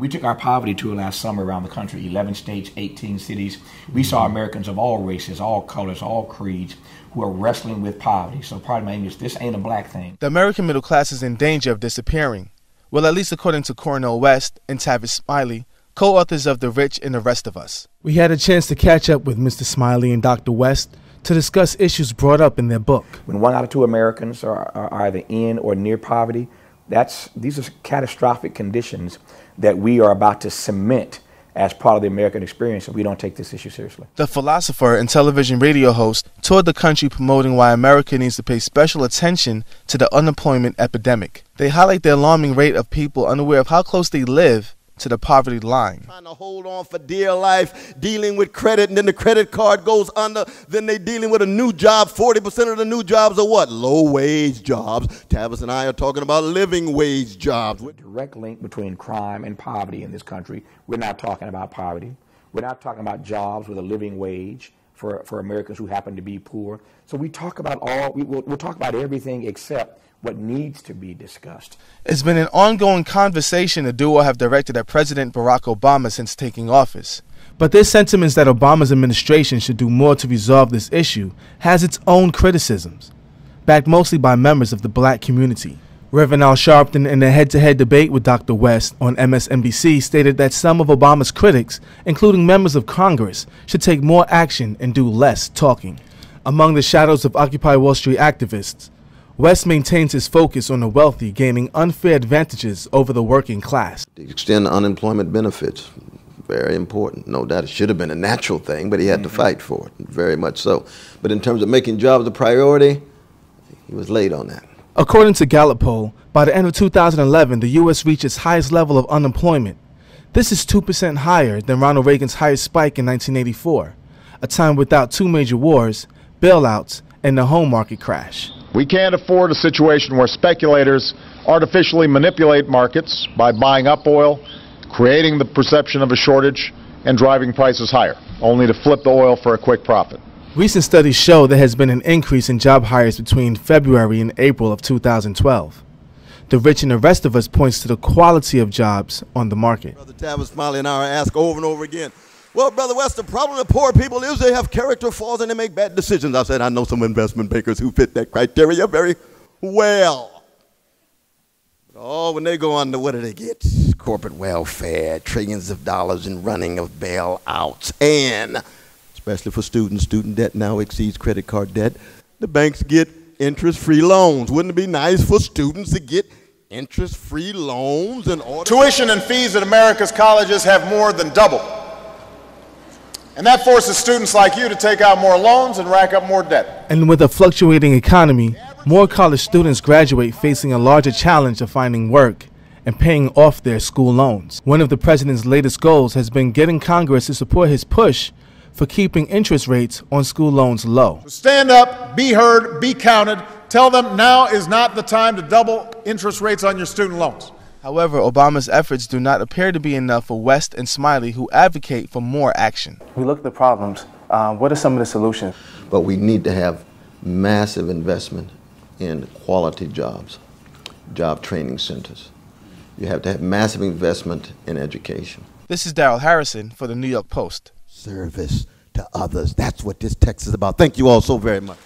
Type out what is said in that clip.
We took our poverty tour last summer around the country, 11 states, 18 cities. We saw Americans of all races, all colors, all creeds, who are wrestling with poverty. So pardon my English, this ain't a black thing. The American middle class is in danger of disappearing. Well, at least according to Cornel West and Tavis Smiley, co-authors of The Rich and the Rest of Us. We had a chance to catch up with Mr. Smiley and Dr. West to discuss issues brought up in their book. When 1 out of 2 Americans are either in or near poverty, these are catastrophic conditions that we are about to cement as part of the American experience if we don't take this issue seriously. The philosopher and television radio host toured the country promoting why America needs to pay special attention to the unemployment epidemic. They highlight the alarming rate of people unaware of how close they live to the poverty line. Trying to hold on for dear life, dealing with credit, and then the credit card goes under. Then they dealing with a new job. 40% of the new jobs are what? Low-wage jobs. Tavis and I are talking about living wage jobs. Direct link between crime and poverty in this country. We're not talking about poverty. We're not talking about jobs with a living wage for Americans who happen to be poor. So we talk about we'll talk about everything except what needs to be discussed. It's been an ongoing conversation the duo have directed at President Barack Obama since taking office. But their sentiments that Obama's administration should do more to resolve this issue has its own criticisms, backed mostly by members of the black community. Reverend Al Sharpton, in a head-to-head debate with Dr. West on MSNBC, stated that some of Obama's critics, including members of Congress, should take more action and do less talking. Among the shadows of Occupy Wall Street activists, West maintains his focus on the wealthy gaining unfair advantages over the working class. To extend unemployment benefits, very important. No doubt it should have been a natural thing, but he had to fight for it, very much so. But in terms of making jobs a priority, he was late on that. According to Gallup poll, by the end of 2011, the U.S. reached its highest level of unemployment. This is 2% higher than Ronald Reagan's highest spike in 1984, a time without 2 major wars, bailouts, and the home market crash. We can't afford a situation where speculators artificially manipulate markets by buying up oil, creating the perception of a shortage, and driving prices higher, only to flip the oil for a quick profit. Recent studies show there has been an increase in job hires between February and April of 2012. The Rich and the Rest of Us points to the quality of jobs on the market. Brother Tavis Smiley and I are asked over and over again, well, Brother West, the problem with poor people is they have character flaws and they make bad decisions. I said, I know some investment bankers who fit that criteria very well. Oh, when they go on to what do they get? Corporate welfare, trillions of dollars in running of bailouts, and especially for students, student debt now exceeds credit card debt. The banks get interest-free loans. Wouldn't it be nice for students to get interest-free loans in order? Tuition and fees at America's colleges have more than doubled. And that forces students like you to take out more loans and rack up more debt. And with a fluctuating economy, more college students graduate facing a larger challenge of finding work and paying off their school loans. One of the president's latest goals has been getting Congress to support his push for keeping interest rates on school loans low. So stand up, be heard, be counted. Tell them now is not the time to double interest rates on your student loans. However, Obama's efforts do not appear to be enough for West and Smiley, who advocate for more action. We look at the problems. What are some of the solutions? But we need to have massive investment in quality jobs, job training centers. You have to have massive investment in education. This is Daryl Harrison for the New York Post. Service to others. That's what this text is about. Thank you all so very much.